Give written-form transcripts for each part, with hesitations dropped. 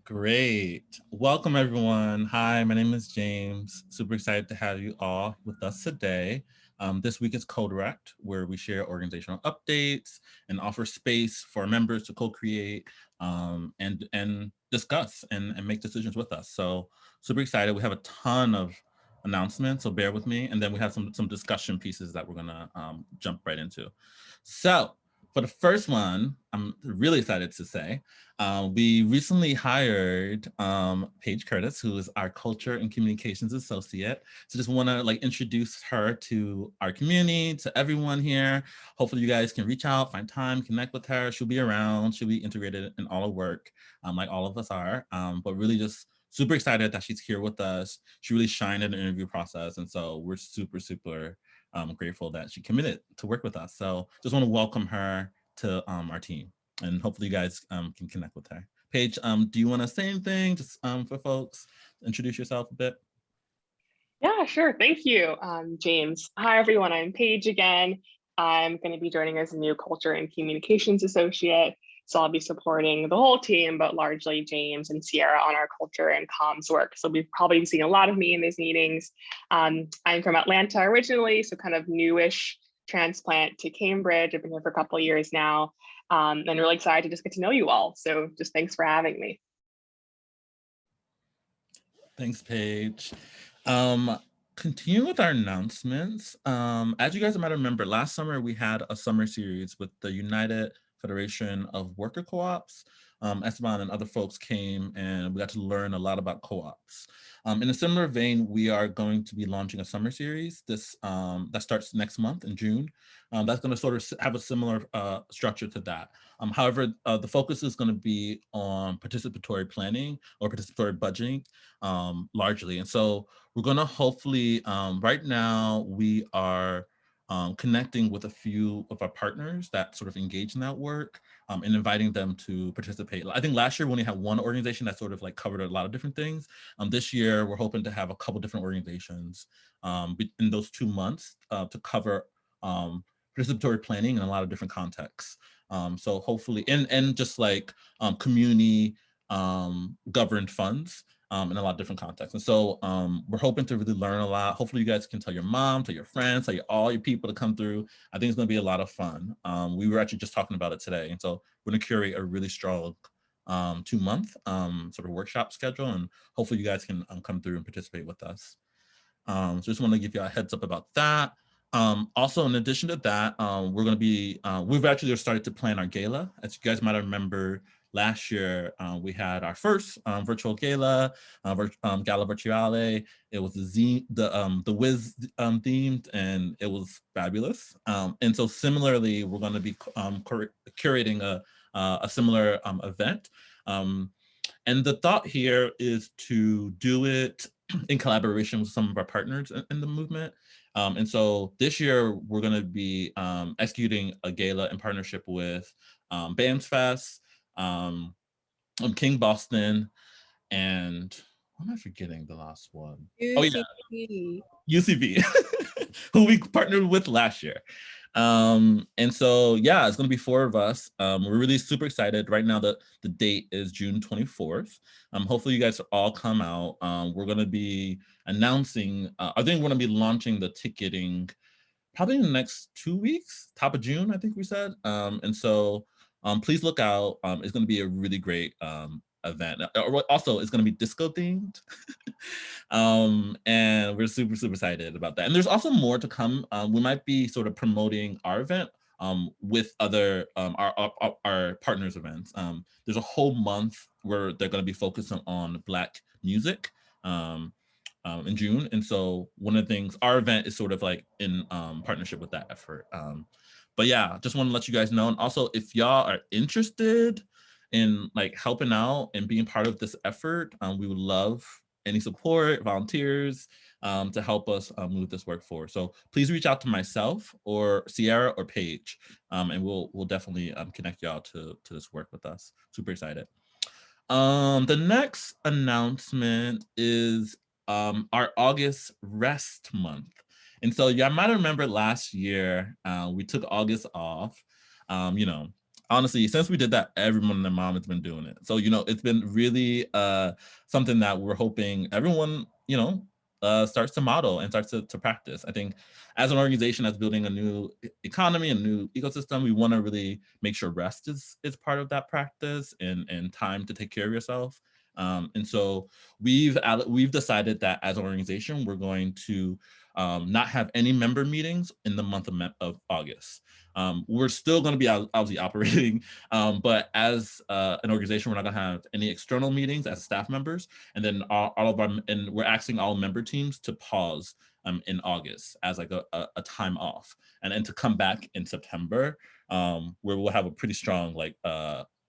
Great. Welcome, everyone. Hi, my name is James. Super excited to have you all with us today. This week is Co-Direct, where we share organizational updates and offer space for members to co-create and discuss and make decisions with us. So super excited. We have a ton of announcements, so bear with me. And then we have some discussion pieces that we're gonna jump right into. So for the first one, I'm really excited to say, we recently hired Paige Curtis, who is our Culture and Communications Associate. So just want to introduce her to our community, to everyone here. Hopefully you guys can reach out, find time, connect with her. She'll be around. She'll be integrated in all the work, like all of us are. But really just super excited that she's here with us. She really shined in the interview process. And so we're super grateful that she committed to work with us. So just want to welcome her to our team, and hopefully you guys can connect with her. Paige, do you want to say anything just for folks? Introduce yourself a bit. Yeah, sure. Thank you, James. Hi, everyone. I'm Paige again. I'm going to be joining as a new Culture and Communications Associate. So I'll be supporting the whole team, but largely James and Sierra on our culture and comms work. So we've probably seen a lot of me in these meetings. I'm from Atlanta originally, so kind of newish transplant to Cambridge. I've been here for a couple of years now, and really excited to just get to know you all. So just thanks for having me. Thanks, Paige. Continuing with our announcements, as you guys might remember, last summer we had a summer series with the United Federation of Worker Co-ops. Esteban and other folks came and we got to learn a lot about co-ops. In a similar vein, we are going to be launching a summer series that starts next month in June. That's going to sort of have a similar structure to that. However, the focus is going to be on participatory planning or participatory budgeting largely. And so we're going to hopefully, right now, we are connecting with a few of our partners that sort of engage in that work and inviting them to participate. I think last year we only had one organization that sort of covered a lot of different things. This year, we're hoping to have a couple different organizations in those 2 months to cover participatory planning in a lot of different contexts. So hopefully, and just community governed funds in a lot of different contexts. And so we're hoping to really learn a lot. Hopefully you guys can tell your mom, tell your friends, tell all your people to come through. I think it's gonna be a lot of fun. We were actually just talking about it today. And so we're gonna curate a really strong 2-month sort of workshop schedule, and hopefully you guys can come through and participate with us. So just want to give you a heads up about that. Also, in addition to that, we're going to be, we've actually started to plan our gala. As you guys might remember, last year we had our first virtual gala, Gala Virtuale. It was the Wiz themed, and it was fabulous. And so similarly, we're going to be curating a similar event. And the thought here is to do it in collaboration with some of our partners in the movement. And so this year, we're going to be executing a gala in partnership with BAMS Fest, King Boston, and what am I forgetting the last one? Oh yeah, UCB, who we partnered with last year. And so, yeah, it's going to be 4 of us. We're really super excited. Right now, the date is June 24th. Hopefully you guys all come out. We're going to be announcing, I think we're going to be launching the ticketing probably in the next 2 weeks, top of June, I think we said. And so please look out. It's going to be a really great event. Also, it's going to be disco themed. And we're super excited about that. And there's also more to come. We might be sort of promoting our event with other our partners events. There's a whole month where they're going to be focusing on Black music in June. And so one of the things, our event is sort of in partnership with that effort. But yeah, just want to let you guys know. And also, if y'all are interested in helping out and being part of this effort, we would love any support, volunteers to help us move this work forward. So please reach out to myself or Sierra or Paige, and we'll definitely connect y'all to this work with us. Super excited. The next announcement is our August rest month. And so y'all might remember last year, we took August off. honestly, since we did that, everyone and their mom has been doing it. So, it's been really something that we're hoping everyone, starts to model and starts to practice. I think as an organization that's building a new economy, a new ecosystem, we want to really make sure rest is part of that practice and time to take care of yourself. And so we've decided that as an organization, we're going to not have any member meetings in the month of August. We're still going to be obviously operating, but as an organization, we're not going to have any external meetings as staff members, and then and we're asking all member teams to pause in August as like a time off, and then to come back in September, where we'll have a pretty strong like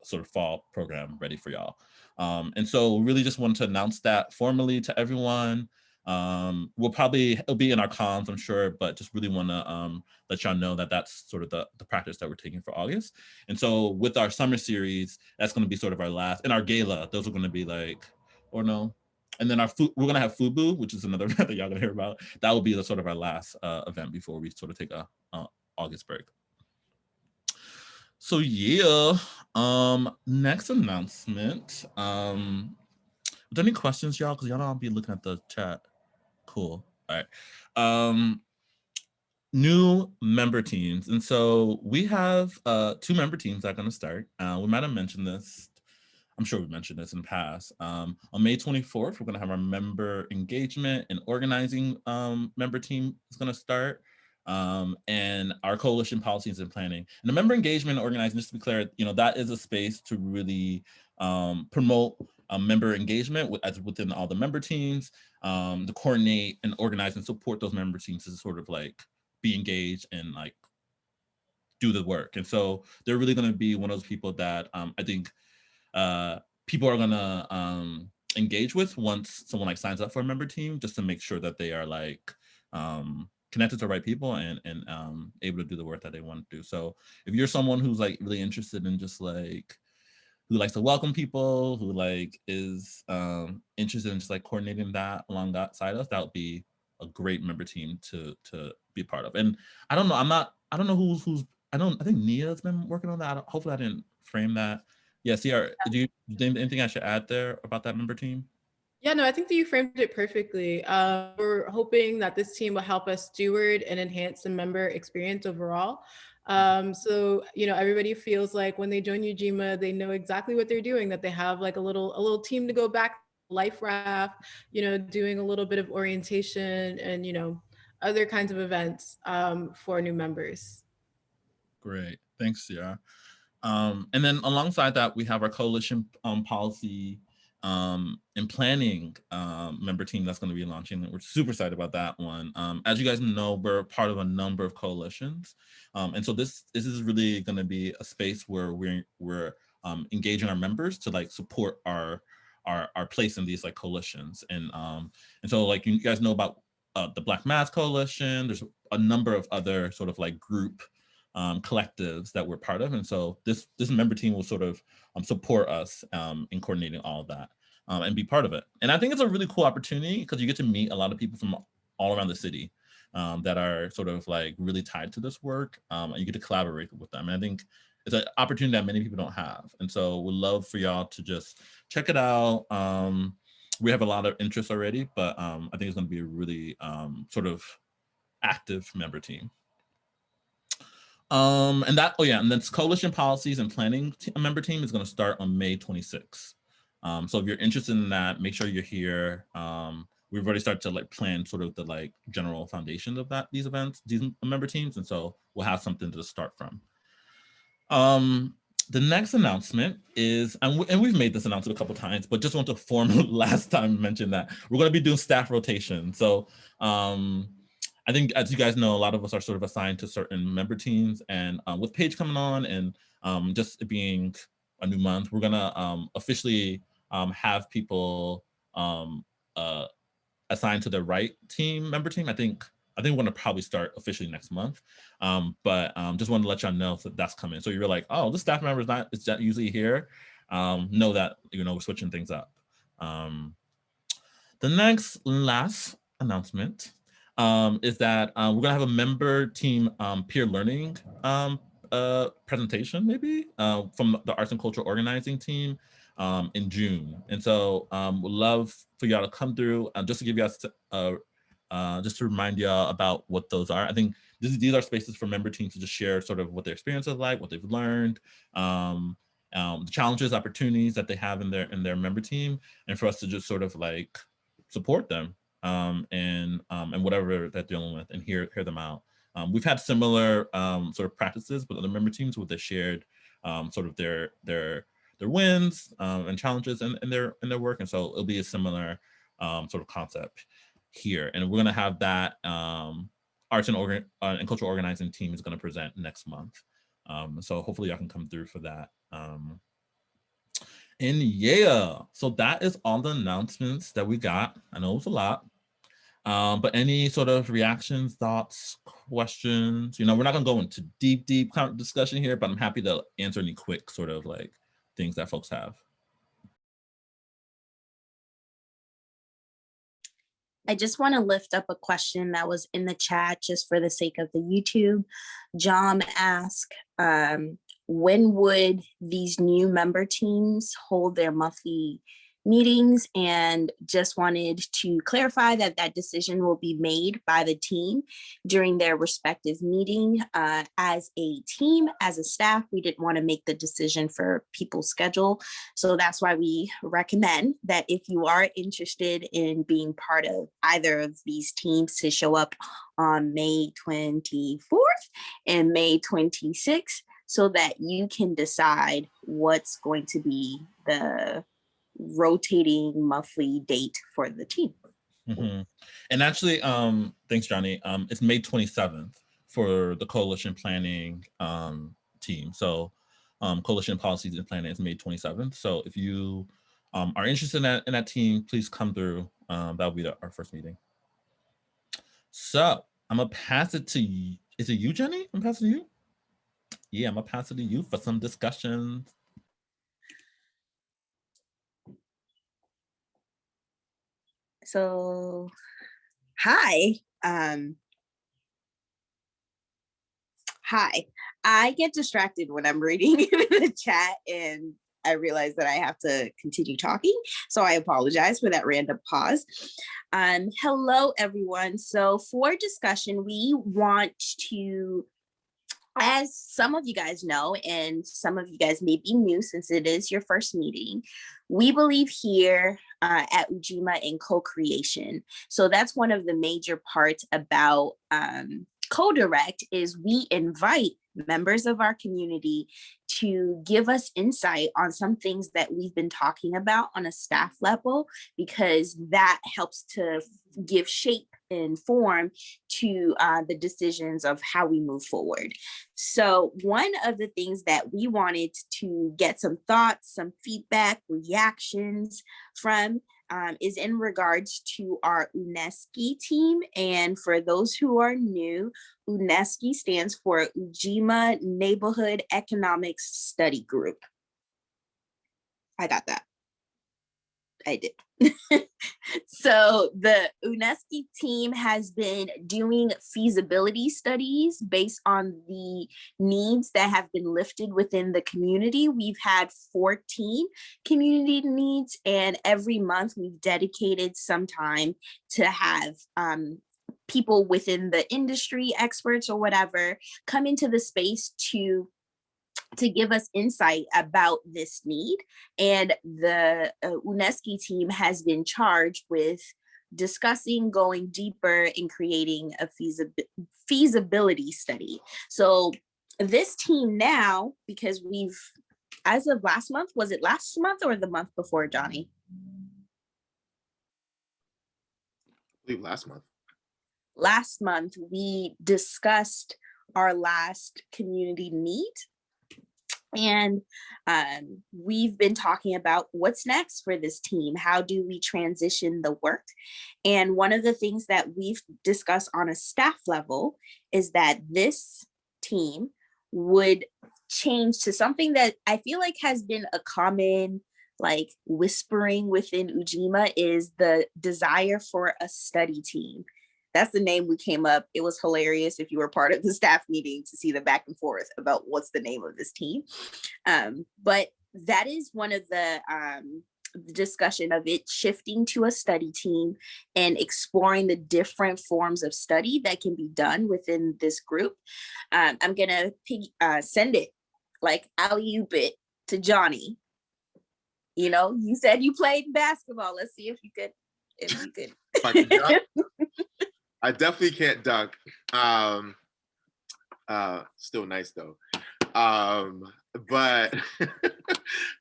sort of fall program ready for y'all. And so really just wanted to announce that formally to everyone. It'll be in our comms, I'm sure, but just really want to let y'all know that that's sort of the practice that we're taking for August. And so with our summer series, that's going to be sort of our last, and our gala, those are going to be like, or no. And then we're going to have Fubu, which is another event that y'all going to hear about. That will be the sort of our last event before we sort of take a August break. So yeah, next announcement. Are there any questions, y'all? Because y'all don't be looking at the chat. Cool. All right. New member teams. And so we have 2 member teams that are going to start. We might have mentioned this. I'm sure we mentioned this in the past. On May 24th, we're going to have our member engagement and organizing member team is going to start. And our coalition policies and planning. And the member engagement and organizing, just to be clear, that is a space to really promote member engagement within all the member teams, to coordinate and organize and support those member teams to sort of like be engaged and like do the work. And so they're really going to be one of those people that I think people are going to engage with once someone like signs up for a member team, just to make sure that they are like connected to the right people and able to do the work that they want to do. So if you're someone who's like really interested in just like who likes to welcome people, who like is interested in just like coordinating that along that side of us, that would be a great member team to be part of. And I don't know, I don't know who's I think Nia's been working on that. Hopefully I didn't frame that. Yeah, CR, do you think anything I should add there about that member team? Yeah, no, I think that you framed it perfectly. We're hoping that this team will help us steward and enhance the member experience overall. So, everybody feels like when they join Ujima, they know exactly what they're doing, that they have like a little team to go back, life raft, doing a little bit of orientation and, other kinds of events for new members. Great. Thanks, Sierra. And then alongside that, we have our coalition policy and planning member team that's going to be launching. We're super excited about that one. As you guys know, we're part of a number of coalitions. And so this is really going to be a space where we're engaging our members to like support our place in these like coalitions. And so like you guys know about the Black Mass Coalition. There's a number of other sort of like group collectives that we're part of. And so this member team will sort of support us in coordinating all of that and be part of it. And I think it's a really cool opportunity because you get to meet a lot of people from all around the city that are sort of like really tied to this work, and you get to collaborate with them. And I think it's an opportunity that many people don't have. And so we'd love for y'all to just check it out. We have a lot of interest already, but I think it's going to be a really sort of active member team. And then coalition policies and planning member team is going to start on May 26th. So if you're interested in that, make sure you're here. We've already started to like plan sort of the like general foundations of these member teams, and so we'll have something to start from. The next announcement is, and we've made this announcement a couple times, but just want to last time mention that we're going to be doing staff rotation. So I think, as you guys know, a lot of us are sort of assigned to certain member teams, and with Paige coming on and just it being a new month, we're gonna officially have people assigned to the right member team. I think we're gonna probably start officially next month, but just wanted to let y'all know that that's coming. So you're like, oh, this staff member is not usually here. Know that we're switching things up. The last announcement is that we're gonna have a member team peer learning a presentation maybe from the arts and culture organizing team in June. And so would love for y'all to come through just to give you just to remind y'all about what those are. I think these are spaces for member teams to just share sort of what their experience is like, what they've learned, the challenges, opportunities that they have in their member team, and for us to just sort of like support them and whatever they're dealing with and hear them out. We've had similar sort of practices with other member teams with the shared sort of their wins and challenges in their work, and so it'll be a similar sort of concept here. And we're going to have that arts and cultural organizing team is going to present next month. So hopefully y'all can come through for that. And yeah, so that is all the announcements that we got. I know it was a lot. But any sort of reactions, thoughts, questions? You know, we're not gonna go into deep discussion here, but I'm happy to answer any quick sort of like things that folks have. I just want to lift up a question that was in the chat just for the sake of the YouTube. John asked, when would these new member teams hold their monthly meetings, and just wanted to clarify that that decision will be made by the team during their respective meeting. As a team, as a staff, we didn't want to make the decision for people's schedule. So that's why we recommend that if you are interested in being part of either of these teams, to show up on May 24th and May 26th, so that you can decide what's going to be the rotating monthly date for the team. Mm-hmm. And actually, thanks, Johnny. It's May 27th for the coalition planning team. So coalition policies and planning is May 27th. So if you are interested in that team, please come through. That'll be our first meeting. So I'm gonna pass it to you. Is it you, Jenny? I'm passing to you. Yeah, I'm gonna pass it to you for some discussions. So, hi. Hi. I get distracted when I'm reading the chat and I realize that I have to continue talking. So I apologize for that random pause. Hello, everyone. So for discussion, we want to, as some of you guys know, and some of you guys may be new since it is your first meeting, we believe here at Ujima in co-creation. So that's one of the major parts about co-direct is we invite members of our community to give us insight on some things that we've been talking about on a staff level, because that helps to give shape and form to the decisions of how we move forward. So one of the things that we wanted to get some thoughts, some feedback, reactions from is in regards to our UNESCO team. And for those who are new, UNESCO stands for Ujima Neighborhood Economics Study Group. I got that. I did. So the UNESCO team has been doing feasibility studies based on the needs that have been lifted within the community. We've had 14 community needs, and every month we've dedicated some time to have people within the industry, experts or whatever, come into the space to give us insight about this need. And the UNESCO team has been charged with discussing, going deeper, and creating a feasibility study. So this team now, because we've, as of last month, was it last month or the month before, Johnny? I believe last month. Last month, we discussed our last community need. And we've been talking about what's next for this team. How do we transition the work? And one of the things that we've discussed on a staff level is that this team would change to something that I feel like has been a common like whispering within Ujima, is the desire for a study team. That's the name we came up. It was hilarious if you were part of the staff meeting to see the back and forth about what's the name of this team. But that is one of the discussion of it shifting to a study team and exploring the different forms of study that can be done within this group. I'm gonna send it, like alley-oop it to Johnny. You know, you said you played basketball. Let's see if you could. If I can dunk, I definitely can't dunk. Still nice though. But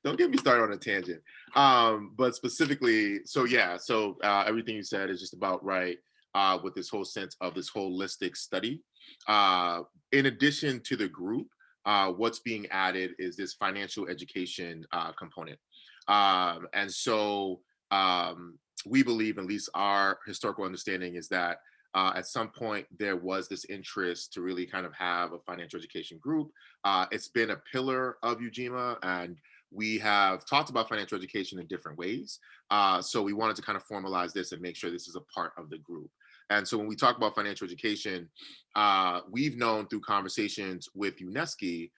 don't get me started on a tangent. But specifically, so yeah, so everything you said is just about right with this whole sense of this holistic study. In addition to the group, what's being added is this financial education component. And so we believe, at least our historical understanding is that at some point there was this interest to really kind of have a financial education group. It's been a pillar of Ujima, and we have talked about financial education in different ways. So we wanted to kind of formalize this and make sure this is a part of the group. And so when we talk about financial education, we've known through conversations with UNESCO,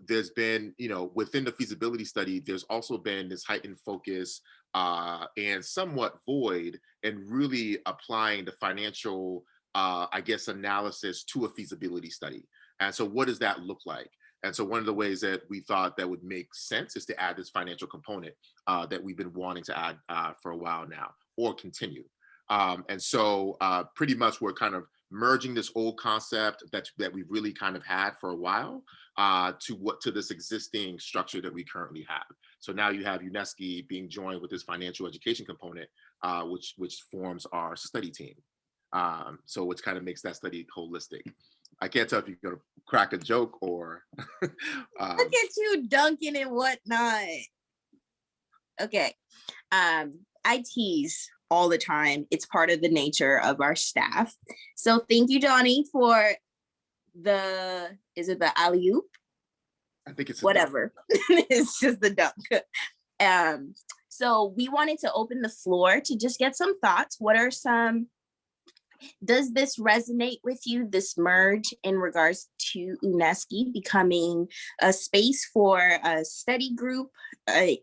there's been, you know, within the feasibility study, there's also been this heightened focus and somewhat void in really applying the financial, I guess, analysis to a feasibility study. And so what does that look like? And so one of the ways that we thought that would make sense is to add this financial component that we've been wanting to add for a while now, or continue. And so pretty much we're kind of merging this old concept that we've really kind of had for a while to this existing structure that we currently have. So now you have UNESCO being joined with this financial education component, which forms our study team. So which kind of makes that study holistic. I can't tell if you're gonna crack a joke or look at you dunking and whatnot. Okay, I tease all the time. It's part of the nature of our staff. So thank you, Johnny, for is it the alley-oop? I think it's whatever. It's just the dunk. So we wanted to open the floor to just get some thoughts. Does this resonate with you, this merge in regards to UNESCO becoming a space for a study group,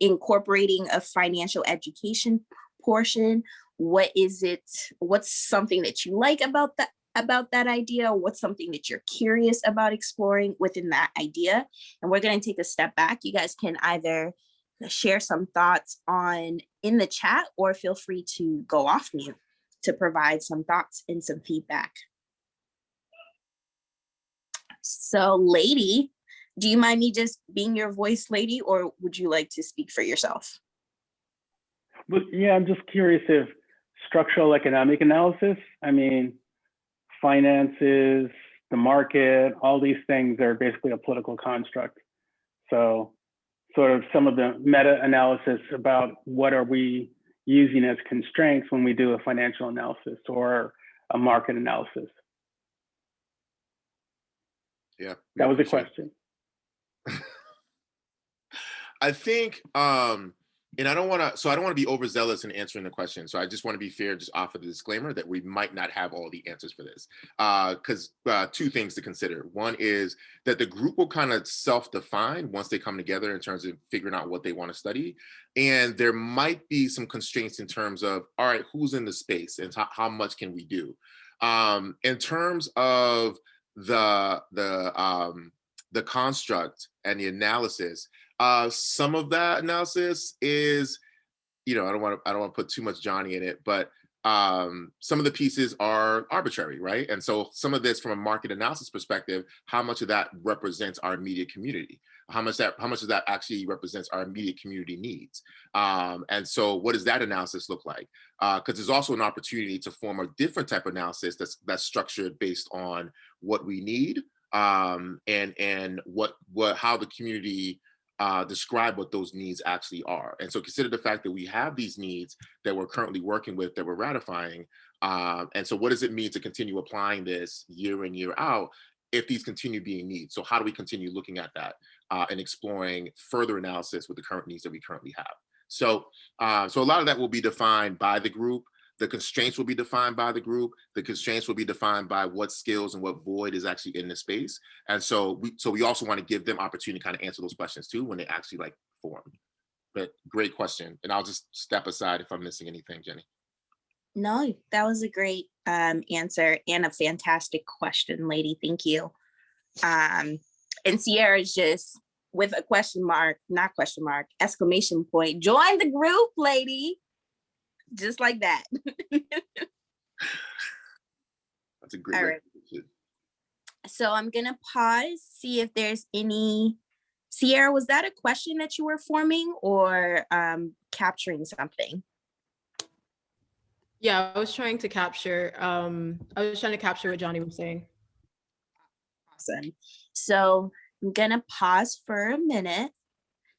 incorporating a financial education portion? What is it? What's something that you like about that idea? What's something that you're curious about exploring within that idea? And we're going to take a step back. You guys can either share some thoughts in the chat, or feel free to go off mute to provide some thoughts and some feedback. So, lady, do you mind me just being your voice, lady, or would you like to speak for yourself? But yeah, I'm just curious if structural economic analysis, I mean, finances, the market, all these things are basically a political construct. So sort of some of the meta-analysis about what are we using as constraints when we do a financial analysis or a market analysis. Yeah. That was a question. I think, and I don't want to be overzealous in answering the question. So I just want to be fair, just offer the disclaimer that we might not have all the answers for this. Because two things to consider. One is that the group will kind of self-define once they come together in terms of figuring out what they want to study. And there might be some constraints in terms of, all right, who's in the space and how much can we do? In terms of the construct and the analysis, some of that analysis is, you know, I don't want to put too much Johnny in it, but some of the pieces are arbitrary, right? And so some of this from a market analysis perspective, how much of that represents our immediate community? How much of that actually represents our immediate community needs? And so what does that analysis look like? Because there's also an opportunity to form a different type of analysis that's structured based on what we need and how the community describe what those needs actually are. And so consider the fact that we have these needs that we're currently working with, that we're ratifying. And so what does it mean to continue applying this year in, year out if these continue being needs? So how do we continue looking at that and exploring further analysis with the current needs that we currently have? So, so a lot of that will be defined by the group. The constraints will be defined by the group. The constraints will be defined by what skills and what void is actually in the space. And so we also want to give them opportunity to kind of answer those questions too when they actually like form. But great question. And I'll just step aside if I'm missing anything, Jenny. No, that was a great answer and a fantastic question, lady. Thank you. And Sierra's just with a question mark, not question mark, exclamation point. Join the group, lady. Just like that. That's a great. All right. So I'm gonna pause, see if there's any. Sierra, was that a question that you were forming or capturing something? Yeah, I was trying to capture what Johnny was saying. Awesome. So I'm gonna pause for a minute,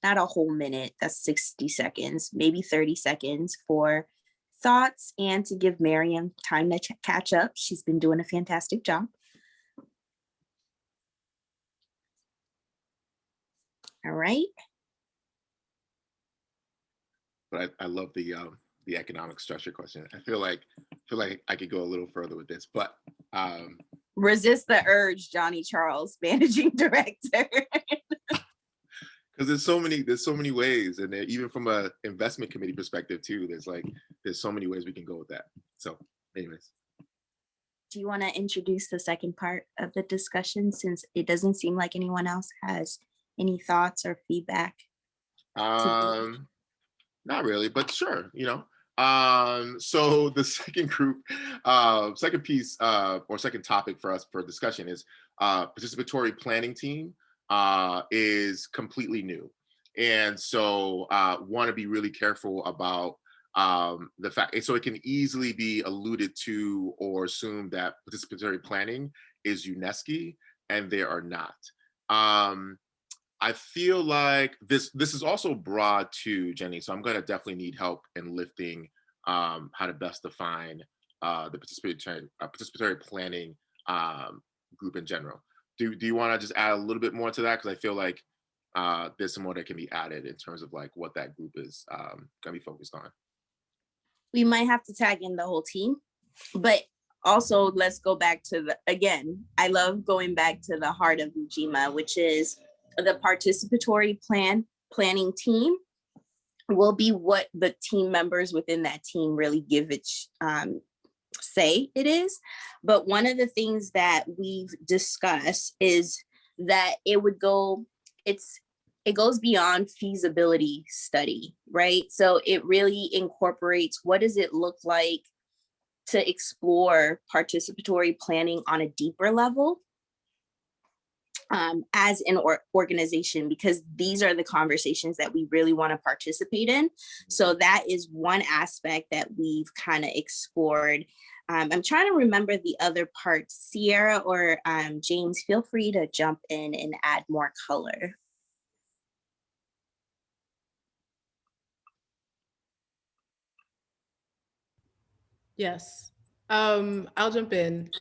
not a whole minute, that's 60 seconds, maybe 30 seconds for thoughts and to give Miriam time to catch up. She's been doing a fantastic job. All right. But I love the economic structure question. I feel like I could go a little further with this, but resist the urge, Johnny Charles, managing director. Because there's so many ways, and even from a investment committee perspective too, there's so many ways we can go with that. So anyways. Do you want to introduce the second part of the discussion, since it doesn't seem like anyone else has any thoughts or feedback? Not really, but sure, so the second group, second piece, or second topic for us for discussion is participatory planning team is completely new. And so want to be really careful about the fact, so it can easily be alluded to or assumed that participatory planning is UNESCO, and they are not. I feel like this is also broad too, Jenny. So I'm going to definitely need help in lifting how to best define the participatory planning group in general. Do you want to just add a little bit more to that? Because I feel like there's some more that can be added in terms of like what that group is going to be focused on. We might have to tag in the whole team, but also let's go back to I love going back to the heart of Ujima, which is the participatory planning team will be what the team members within that team really give it say it is. But one of the things that we've discussed is that it goes beyond feasibility study, right? So it really incorporates what does it look like to explore participatory planning on a deeper level as an organization, because these are the conversations that we really want to participate in. So that is one aspect that we've kind of explored. I'm trying to remember the other parts. Sierra or James, feel free to jump in and add more color. Yes, I'll jump in.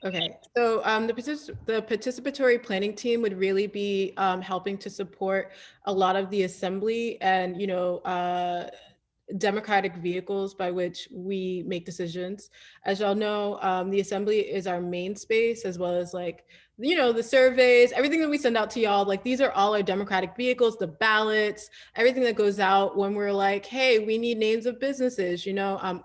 Okay, so the participatory planning team would really be helping to support a lot of the assembly and, democratic vehicles by which we make decisions. As y'all know, the assembly is our main space, as well as the surveys, everything that we send out to y'all, these are all our democratic vehicles, the ballots, everything that goes out when we're like, hey, we need names of businesses,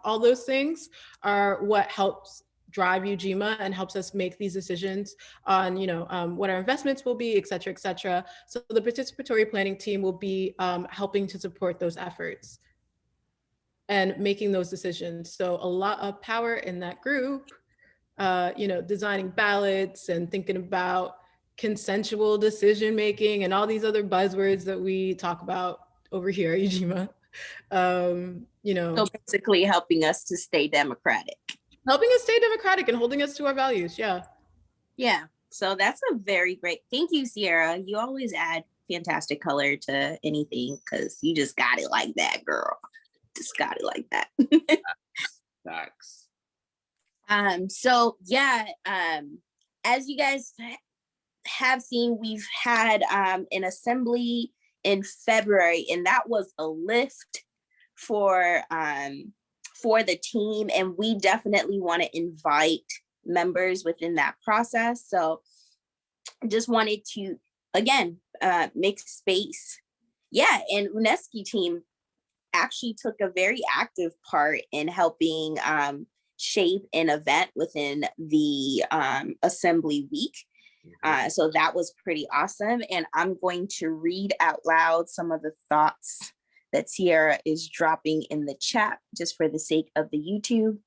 all those things are what helps drive Ujima and helps us make these decisions on, what our investments will be, et cetera, et cetera. So the participatory planning team will be helping to support those efforts and making those decisions. So a lot of power in that group, designing ballots and thinking about consensual decision-making and all these other buzzwords that we talk about over here at Ujima. So basically helping us to stay democratic. Helping us stay democratic and holding us to our values, yeah. Yeah, so that's a very great, thank you, Sierra. You always add fantastic color to anything because you just got it like that, girl. Just got it like that. Thanks. So yeah, as you guys have seen, we've had an assembly in February, and that was a lift for the team, and we definitely want to invite members within that process. So just wanted to, again, make space. Yeah, and UNESCO team actually took a very active part in helping shape an event within the assembly week. So that was pretty awesome. And I'm going to read out loud some of the thoughts that Sierra is dropping in the chat just for the sake of the YouTube.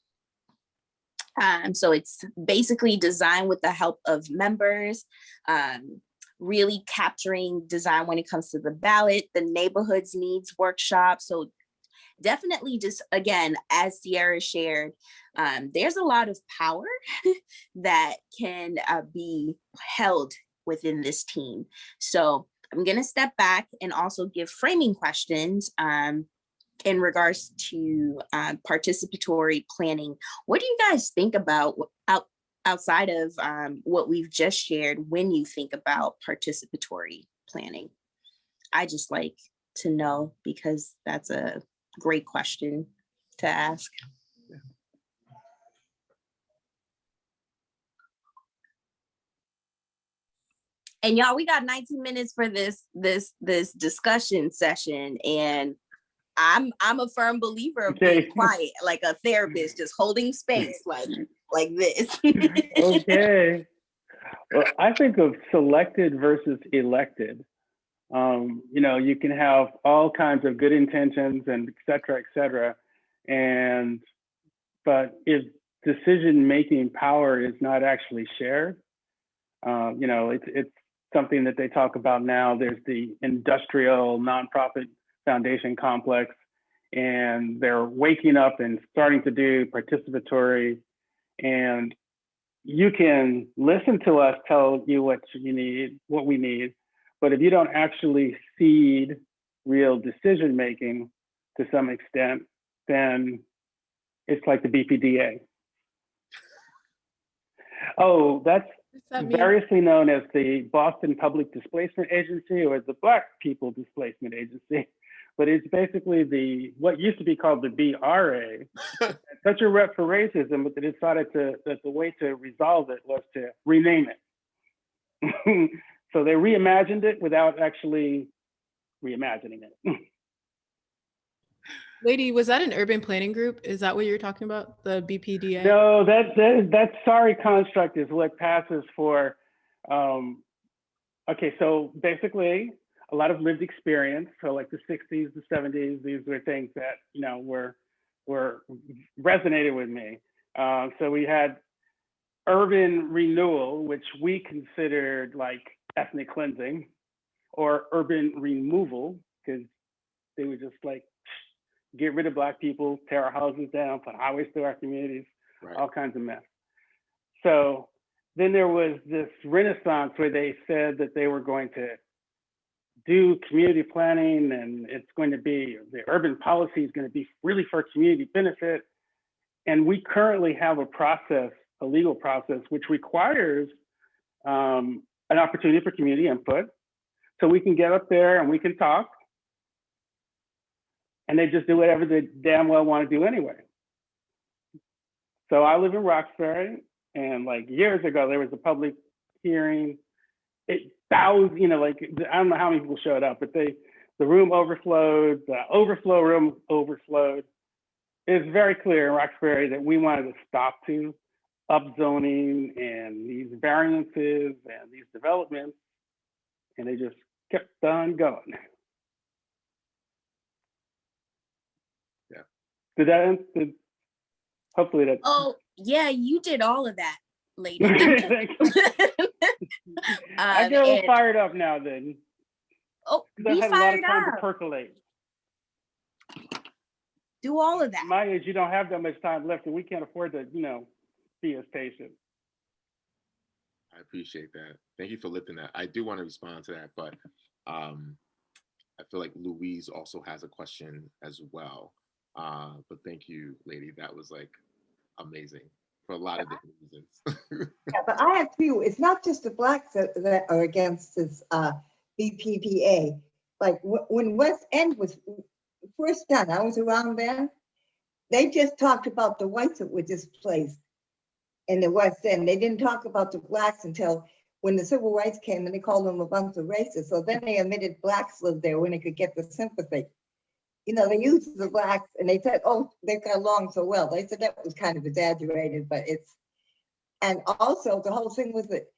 So it's basically designed with the help of members, really capturing design when it comes to the ballot, the neighborhoods needs workshop. So definitely just, again, as Sierra shared, there's a lot of power that can be held within this team. So I'm going to step back and also give framing questions in regards to participatory planning. What do you guys think about outside of what we've just shared when you think about participatory planning? I just like to know, because that's a great question to ask. And y'all, we got 19 minutes for this discussion session, and I'm a firm believer of being quiet, like a therapist, just holding space, like this. Okay. Well, I think of selected versus elected. You know, you can have all kinds of good intentions and et cetera, but if decision-making power is not actually shared, you know, it's something that they talk about now. There's the industrial nonprofit foundation complex, and they're waking up and starting to do participatory, and you can listen to us tell you what you need, what we need, but if you don't actually seed real decision making to some extent, then it's like the BPPA. Oh, that's variously known as the Boston Public Displacement Agency, or the Black People Displacement Agency, but it's basically what used to be called the BRA. Such a rep for racism, but they decided that the way to resolve it was to rename it. So they reimagined it without actually reimagining it. Lady, was that an urban planning group? Is that what you're talking about, the BPDA? No, that sorry construct is what passes for, okay, so basically a lot of lived experience. So like the 60s, the 70s, these were things that, you know, were resonated with me. So we had urban renewal, which we considered like ethnic cleansing, or urban removal, because they would just like get rid of Black people, tear our houses down, put highways through our communities, right. All kinds of mess. So then there was this renaissance where they said that they were going to do community planning, and it's going to be, the urban policy is going to be really for community benefit. And we currently have a process, a legal process, which requires an opportunity for community input. So we can get up there and we can talk, and they just do whatever they damn well want to do anyway. So I live in Roxbury, and like years ago, there was a public hearing. Thousands, you know, like, I don't know how many people showed up, but the room overflowed, the overflow room overflowed. It's very clear in Roxbury that we wanted to stop to upzoning and these variances and these developments, and they just kept on going. Yeah. Did that answer? Hopefully that. Oh, yeah, you did all of that, lady. I get a little fired up now then. Oh, be fired up. I've had a lot of time to percolate. Do all of that. My age, you don't have that much time left, and we can't afford to, you know, be as patient. I appreciate that. Thank you for lifting that. I do want to respond to that, but I feel like Louise also has a question as well. But thank you, lady. That was like amazing for a lot of different reasons. Yeah, but I have two. It's not just the Blacks that are against this BPPA. Like when West End was first done, I was around then, they just talked about the whites that were displaced in the West End. They didn't talk about the blacks until when the civil rights came, and they called them a bunch of racists. So then they admitted blacks lived there when they could get the sympathy. You know, they used the blacks and they said, oh, they got along so well. They said that was kind of exaggerated, but it's, and also the whole thing with it,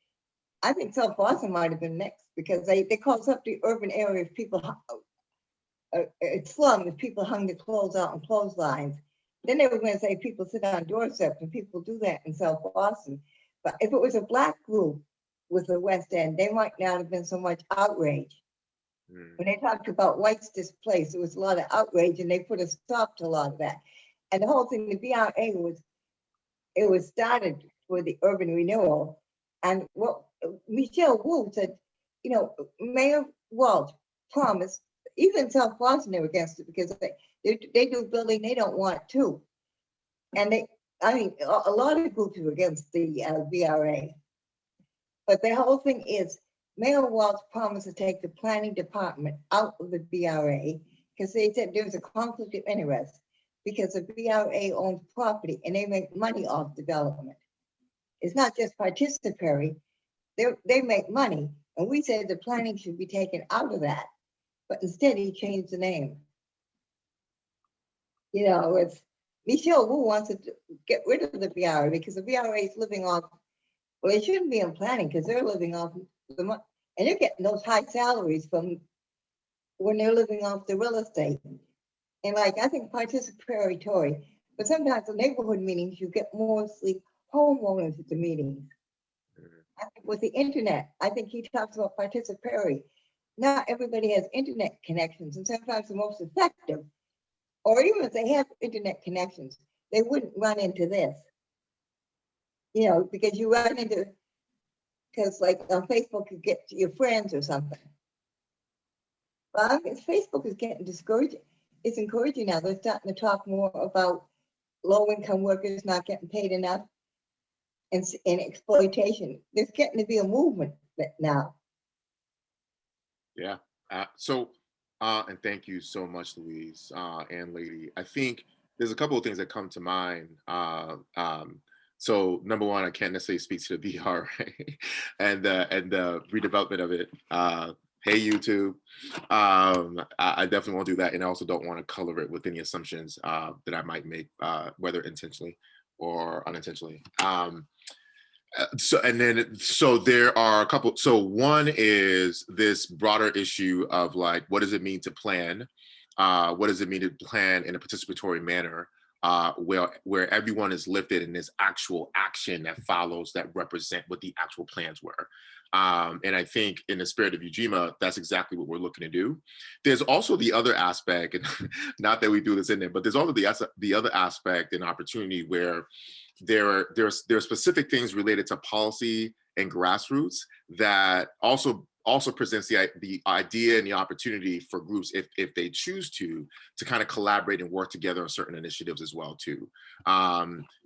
I think South Boston might have been next because they called up the urban area of people, it's slum if people hung their clothes out on clotheslines. Then they were going to say people sit on doorsteps, and people do that in South Boston. But if it was a black group with the West End, they might not have been so much outrage. When they talked about whites displaced, there was a lot of outrage, and they put a stop to a lot of that. And the whole thing, the BRA was started for the urban renewal. And what Michelle Wu said, you know, Mayor Walsh promised, even in South Boston, they were against it because they do building they don't want to. And I mean, a lot of groups were against the BRA. But the whole thing is, Mayor Walsh promised to take the planning department out of the BRA because they said there was a conflict of interest because the BRA owns property and they make money off development. It's not just participatory, they make money. And we said the planning should be taken out of that, but instead he changed the name. You know, it's Michelle Wu wants to get rid of the BRA because the BRA is living off, well, it shouldn't be in planning because they're living off the money, and they're getting those high salaries from when they're living off the real estate. And like, I think participatory, but sometimes the neighborhood meetings, you get mostly homeowners at the meetings. I think with the internet, I think he talks about participatory. Not everybody has internet connections, and sometimes the most effective, or even if they have internet connections, they wouldn't run into this. You know, because you run into, because like on Facebook, you get to your friends or something. But I mean, Facebook is getting discouraging. It's encouraging now. They're starting to talk more about low-income workers not getting paid enough and exploitation. There's getting to be a movement now. Yeah. And thank you so much, Louise and Lady. I think there's a couple of things that come to mind. So number one, I can't necessarily speak to the BRA and the redevelopment of it. Hey, YouTube. I definitely won't do that. And I also don't want to color it with any assumptions that I might make, whether intentionally or unintentionally. So there are a couple. So one is this broader issue of like, what does it mean to plan? What does it mean to plan in a participatory manner? Where everyone is lifted and there's actual action that follows that represent what the actual plans were. And I think in the spirit of Ujima, that's exactly what we're looking to do. There's also the other aspect, and not that we do this in there, but there's also the other aspect and opportunity where there are specific things related to policy and grassroots that also presents the idea and the opportunity for groups, if they choose to kind of collaborate and work together on certain initiatives as well too.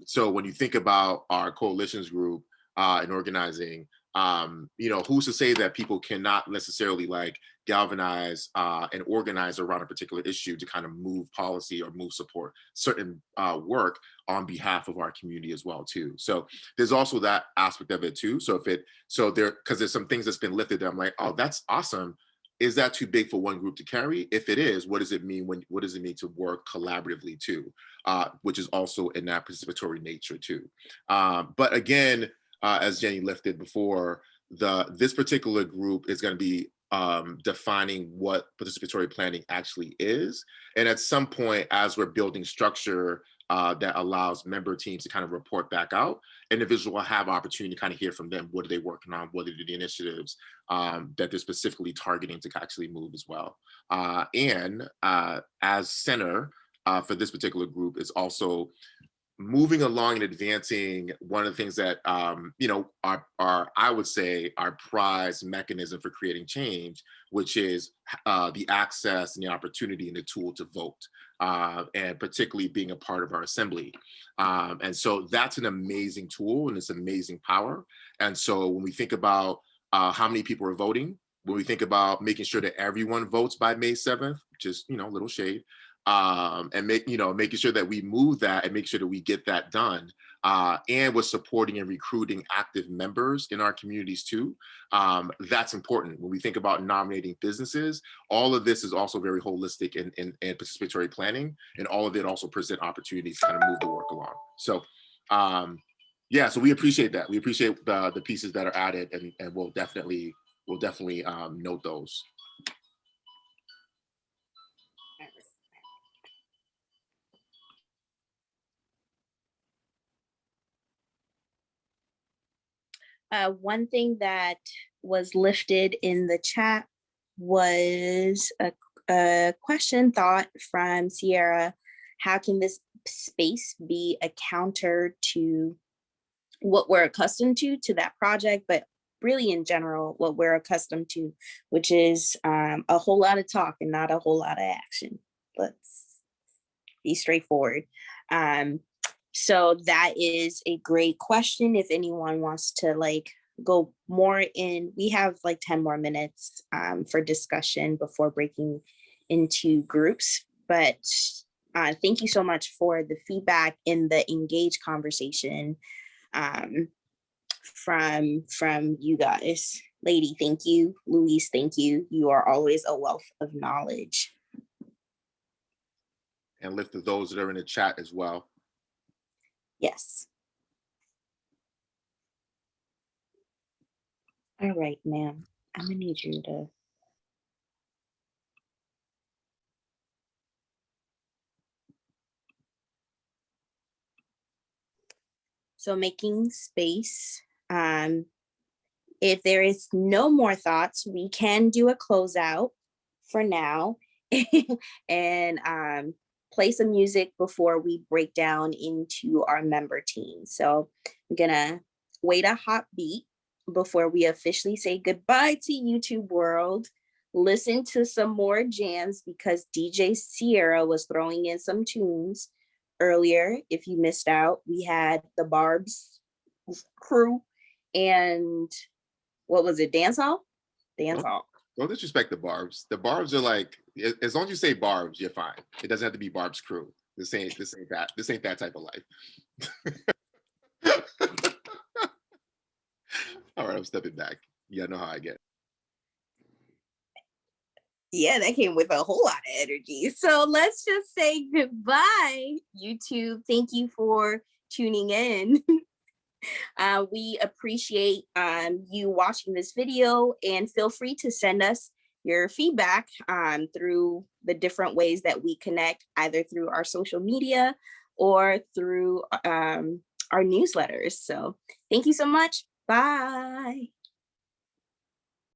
So when you think about our coalitions group and organizing, you know, who's to say that people cannot necessarily like galvanize and organize around a particular issue to kind of move policy or move support certain work on behalf of our community as well too. So there's also that aspect of it too. So because there's some things that's been lifted that I'm like, oh, that's awesome. Is that too big for one group to carry? If it is, what does it mean what does it mean to work collaboratively too? Which is also in that participatory nature too. But again, as Jenny lifted before, this particular group is going to be defining what participatory planning actually is. And at some point, as we're building structure that allows member teams to kind of report back out, individuals will have opportunity to kind of hear from them. What are they working on? What are the initiatives that they're specifically targeting to actually move as well? And as center for this particular group is also moving along and advancing one of the things that you know, I would say our prize mechanism for creating change, which is the access and the opportunity and the tool to vote, and particularly being a part of our assembly. And so that's an amazing tool and it's amazing power. And so when we think about how many people are voting, when we think about making sure that everyone votes by May 7th, just, you know, a little shade, and making sure that we move that and make sure that we get that done. And with supporting and recruiting active members in our communities too. That's important. When we think about nominating businesses, all of this is also very holistic and participatory planning, and all of it also present opportunities to kind of move the work along. So yeah, so we appreciate that. We appreciate the pieces that are added, and we'll definitely note those. One thing that was lifted in the chat was a question thought from Sierra. How can this space be a counter to what we're accustomed to that project, but really in general, what we're accustomed to, which is a whole lot of talk and not a whole lot of action. Let's be straightforward. So that is a great question. If anyone wants to go more in, we have 10 more minutes for discussion before breaking into groups. But thank you so much for the feedback in the engaged conversation from you guys. Lady, thank you. Louise, thank you. You are always a wealth of knowledge. And lift to those that are in the chat as well. Yes. All right, ma'am. I'm gonna need you to. So making space. If there is no more thoughts, we can do a closeout for now and play some music before we break down into our member team. So I'm gonna wait a hot beat before we officially say goodbye to YouTube world. Listen to some more jams because DJ Sierra was throwing in some tunes earlier. If you missed out, we had the Barb's crew and what was it? Dance hall? Dance hall. Don't disrespect the Barbs. The Barbs are as long as you say Barbs, you're fine. It doesn't have to be Barb's crew. This ain't that type of life. All right, I'm stepping back. You know how I get. Yeah, that came with a whole lot of energy. So let's just say goodbye, YouTube. Thank you for tuning in. We appreciate you watching this video, and feel free to send us your feedback through the different ways that we connect, either through our social media or through our newsletters. So thank you so much. Bye.